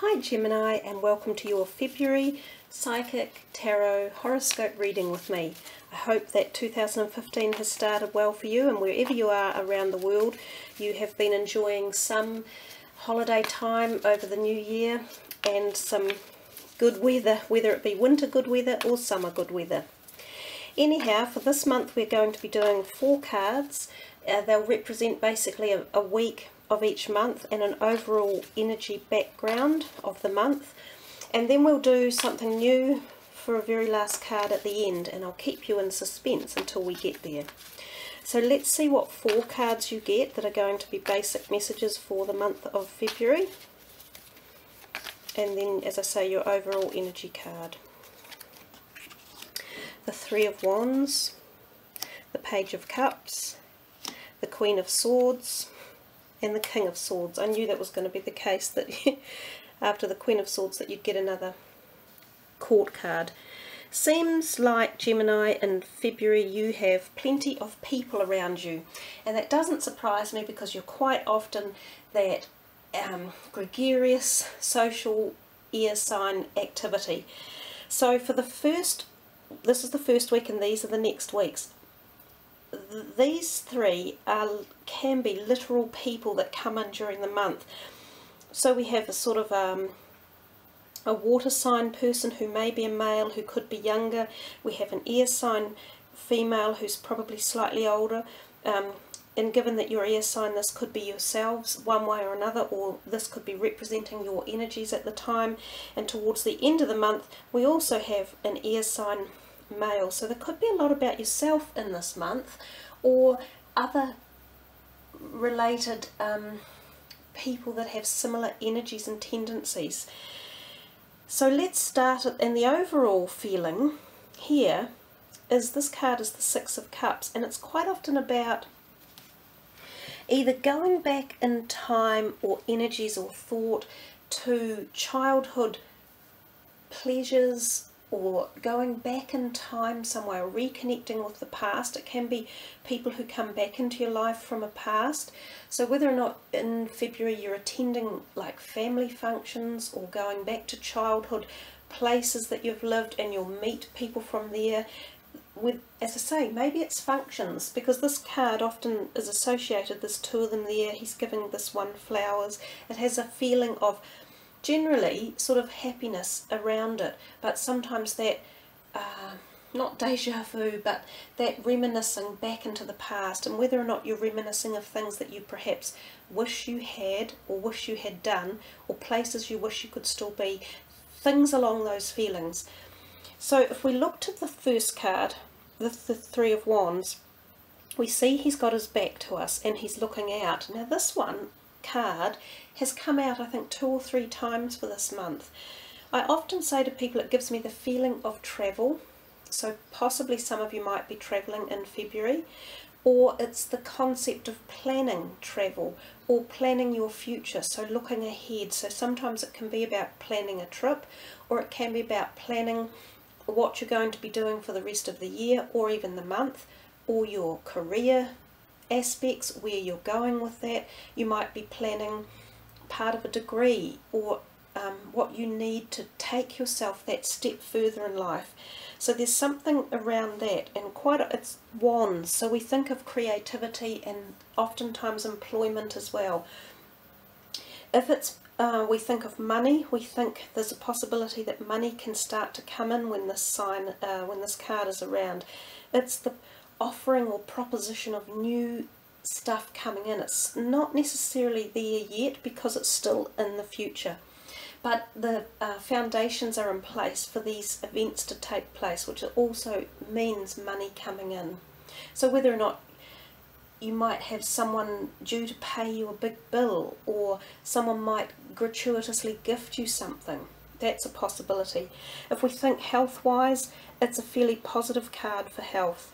Hi Gemini, and welcome to your February Psychic Tarot Horoscope reading with me. I hope that 2015 has started well for you, and wherever you are around the world you have been enjoying some holiday time over the new year and some good weather, whether it be winter good weather or summer good weather. Anyhow, for this month we're going to be doing 4 cards. They'll represent basically a week of each month and an overall energy background of the month, and then we'll do something new for a very last card at the end, and I'll keep you in suspense until we get there. So let's see what 4 cards you get that are going to be basic messages for the month of February, and then, as I say, your overall energy card. The Three of Wands, the Page of Cups, the Queen of Swords, and the King of Swords. I knew that was going to be the case, that after the Queen of Swords that you'd get another court card. Seems like, Gemini, in February you have plenty of people around you, and that doesn't surprise me because you're quite often that gregarious social air sign activity. So for the first, this is the first week and these are the next weeks. These 3 can be literal people that come in during the month. So we have a sort of a water sign person who may be a male, who could be younger. We have an air sign female who's probably slightly older. And given that you're air sign, this could be yourselves one way or another, or this could be representing your energies at the time. And towards the end of the month we also have an air sign male, so there could be a lot about yourself in this month, or other related people that have similar energies and tendencies. So let's start it, and the overall feeling here is this card is the Six of Cups, and it's quite often about either going back in time or energies or thought to childhood pleasures, or going back in time somewhere, reconnecting with the past. It can be people who come back into your life from a past. So whether or not in February you're attending like family functions or going back to childhood places that you've lived, and you'll meet people from there. With, as I say, maybe it's functions, because this card often is associated, there's 2 of them there, he's giving this one flowers. It has a feeling of generally sort of happiness around it, but sometimes that not deja vu, but that reminiscing back into the past, and whether or not you're reminiscing of things that you perhaps wish you had or wish you had done, or places you wish you could still be, things along those feelings. So if we look to the first card, the Three of Wands, we see he's got his back to us and he's looking out. Now this one card has come out, I think, 2 or 3 times for this month. I often say to people it gives me the feeling of travel, so possibly some of you might be travelling in February, or it's the concept of planning travel or planning your future, so looking ahead. So sometimes it can be about planning a trip, or it can be about planning what you're going to be doing for the rest of the year or even the month, or your career aspects, where you're going with that. You might be planning part of a degree, or what you need to take yourself that step further in life. So there's something around that, and it's wands, so we think of creativity and oftentimes employment as well. If it's we think of money, we think there's a possibility that money can start to come in when this card is around. It's the offering or proposition of new stuff coming in. It's not necessarily there yet because it's still in the future, but the foundations are in place for these events to take place, which also means money coming in. So whether or not you might have someone due to pay you a big bill, or someone might gratuitously gift you something, that's a possibility. If we think health wise, it's a fairly positive card for health.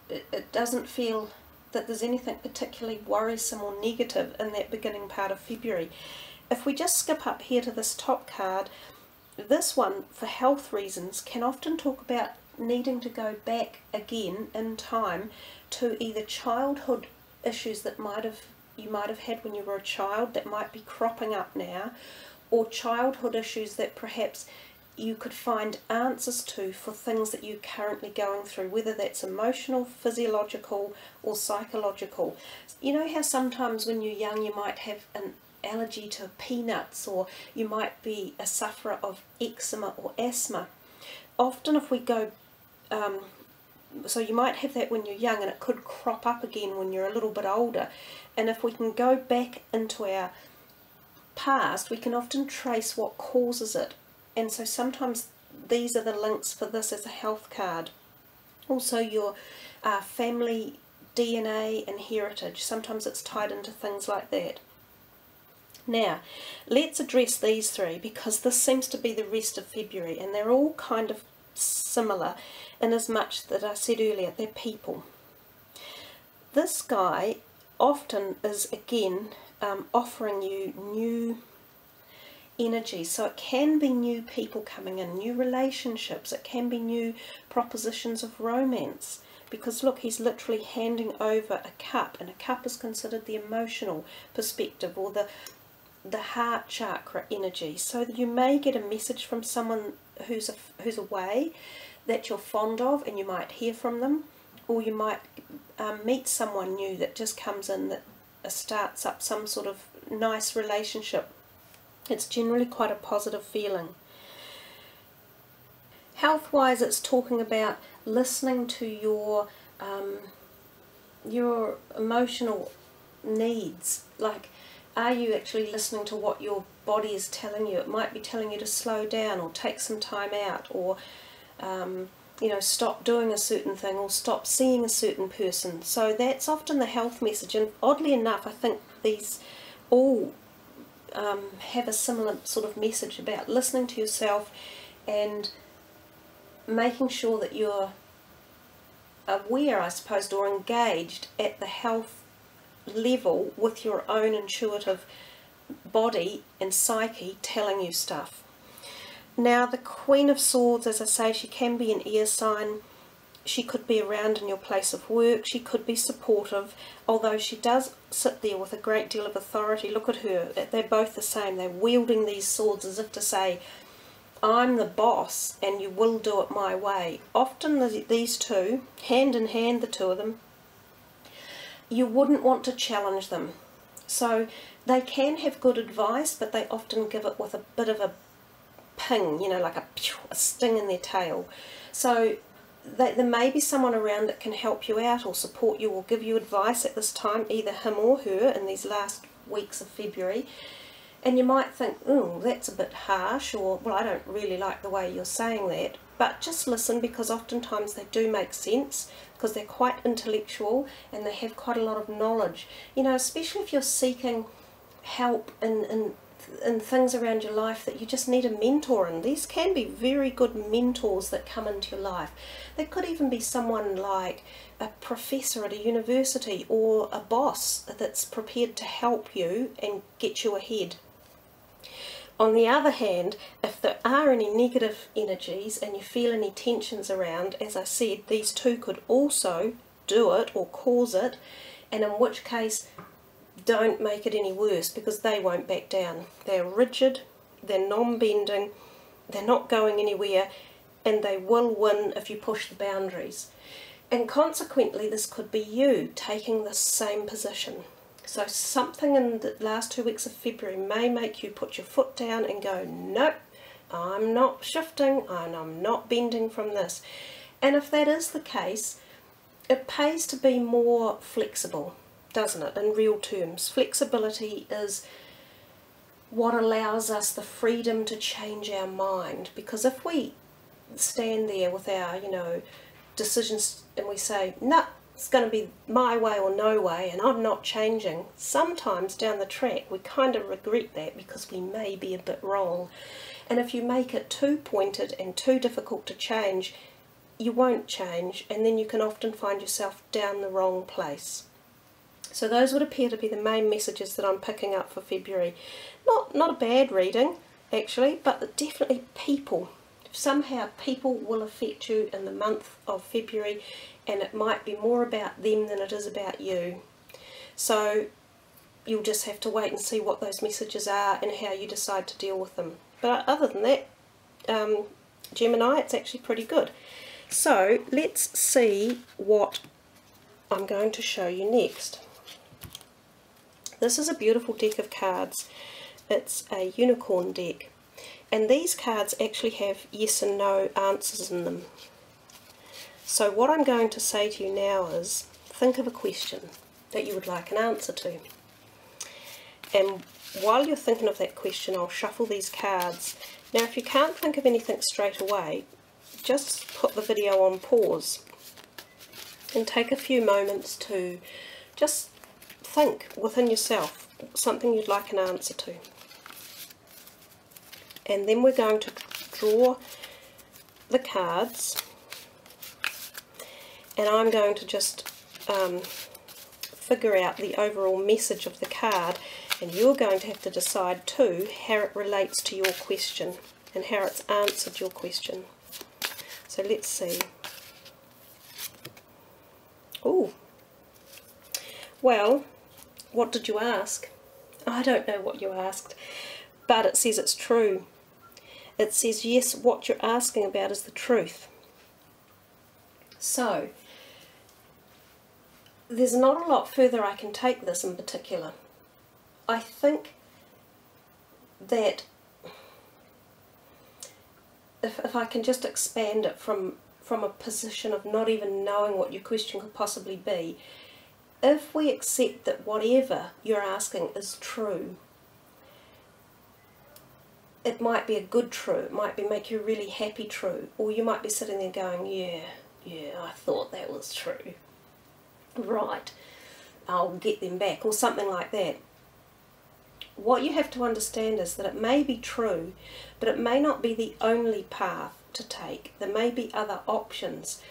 It doesn't feel that there's anything particularly worrisome or negative in that beginning part of February. If we just skip up here to this top card, this one, for health reasons, can often talk about needing to go back again in time to either childhood issues that might have you might have had when you were a child that might be cropping up now, or childhood issues that perhaps you could find answers to for things that you're currently going through, whether that's emotional, physiological or psychological. You know how sometimes when you're young you might have an allergy to peanuts, or you might be a sufferer of eczema or asthma. Often if we go, so you might have that when you're young and it could crop up again when you're a little bit older, and if we can go back into our past we can often trace what causes it. And so sometimes these are the links for this as a health card. Also your family DNA and heritage, sometimes it's tied into things like that. Now let's address these three, because this seems to be the rest of February and they're all kind of similar in as much that I said earlier, they're people. This guy often is again offering you new energy, so it can be new people coming in, new relationships, it can be new propositions of romance, because look, he's literally handing over a cup, and a cup is considered the emotional perspective or the heart chakra energy. So you may get a message from someone who's away that you're fond of, and you might hear from them, or you might meet someone new that just comes in that starts up some sort of nice relationship. It's generally quite a positive feeling. Health-wise, it's talking about listening to your emotional needs. Like, are you actually listening to what your body is telling you? It might be telling you to slow down or take some time out, or you know, stop doing a certain thing or stop seeing a certain person. So that's often the health message, and oddly enough I think these all have a similar sort of message about listening to yourself and making sure that you're aware, I suppose, or engaged at the health level with your own intuitive body and psyche telling you stuff. Now the Queen of Swords, as I say, she can be an air sign. She could be around in your place of work. She could be supportive, although she does sit there with a great deal of authority. Look at her. They're both the same. They're wielding these swords as if to say, I'm the boss and you will do it my way. Often these two, hand in hand, the two of them, you wouldn't want to challenge them. So they can have good advice, but they often give it with a bit of a ping, you know, like a sting in their tail. So there may be someone around that can help you out or support you or give you advice at this time, either him or her, in these last weeks of February. And you might think, oh, that's a bit harsh, or, well, I don't really like the way you're saying that. But just listen, because oftentimes they do make sense, because they're quite intellectual and they have quite a lot of knowledge. You know, especially if you're seeking help in things around your life that you just need a mentor in. These can be very good mentors that come into your life. They could even be someone like a professor at a university or a boss that's prepared to help you and get you ahead. On the other hand, if there are any negative energies and you feel any tensions around, as I said, these two could also do it or cause it, and in which case don't make it any worse, because they won't back down. They're rigid, they're non-bending, they're not going anywhere, and they will win if you push the boundaries. And consequently, this could be you taking the same position. So something in the last 2 weeks of February may make you put your foot down and go, nope, I'm not shifting and I'm not bending from this. And if that is the case, it pays to be more flexible, doesn't it, in real terms. Flexibility is what allows us the freedom to change our mind, because if we stand there with our, you know, decisions and we say, no, it's going to be my way or no way and I'm not changing, sometimes down the track we kind of regret that, because we may be a bit wrong. And if you make it too pointed and too difficult to change, you won't change, and then you can often find yourself down the wrong place. So those would appear to be the main messages that I'm picking up for February. Not a bad reading, actually, but definitely people. Somehow people will affect you in the month of February, and it might be more about them than it is about you. So you'll just have to wait and see what those messages are and how you decide to deal with them. But other than that, Gemini, it's actually pretty good. So let's see what I'm going to show you next. This is a beautiful deck of cards. It's a unicorn deck, and these cards actually have yes and no answers in them. So what I'm going to say to you now is, think of a question that you would like an answer to. And while you're thinking of that question, I'll shuffle these cards. Now if you can't think of anything straight away, just put the video on pause and take a few moments to just think within yourself something you'd like an answer to. And then we're going to draw the cards, and I'm going to just figure out the overall message of the card, and you're going to have to decide too how it relates to your question and how it's answered your question. So let's see. Oh, well, what did you ask? I don't know what you asked, but it says it's true. It says yes, what you're asking about is the truth. So there's not a lot further I can take this in particular. I think that if I can just expand it from a position of not even knowing what your question could possibly be, if we accept that whatever you're asking is true, it might be a good true, it might be make you really happy true, or you might be sitting there going, yeah, I thought that was true. Right, I'll get them back, or something like that. What you have to understand is that it may be true, but it may not be the only path to take. There may be other options.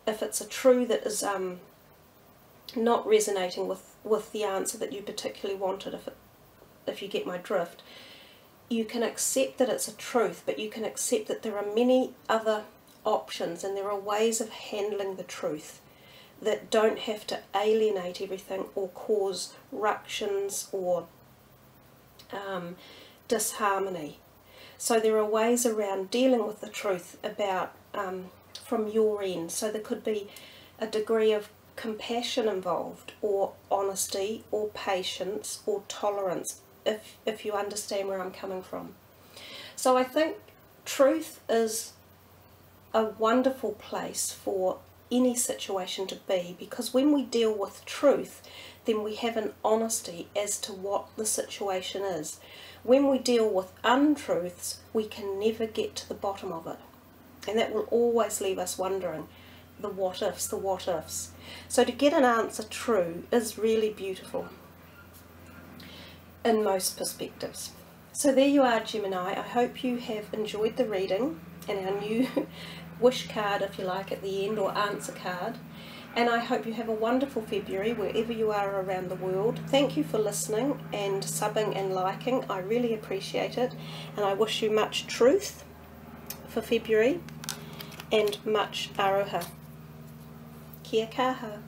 If it's a true that is not resonating with the answer that you particularly wanted, if you get my drift, you can accept that it's a truth, but you can accept that there are many other options, and there are ways of handling the truth that don't have to alienate everything or cause ructions or disharmony. So there are ways around dealing with the truth about from your end. So there could be a degree of compassion involved, or honesty, or patience, or tolerance, if you understand where I'm coming from. So I think truth is a wonderful place for any situation to be, because when we deal with truth, then we have an honesty as to what the situation is. When we deal with untruths, we can never get to the bottom of it, and that will always leave us wondering the what ifs, the what ifs. So to get an answer true is really beautiful in most perspectives. So there you are, Gemini. I hope you have enjoyed the reading and our new wish card, if you like, at the end, or answer card. And I hope you have a wonderful February wherever you are around the world. Thank you for listening and subbing and liking. I really appreciate it. And I wish you much truth for February and much aroha. Kia kaha.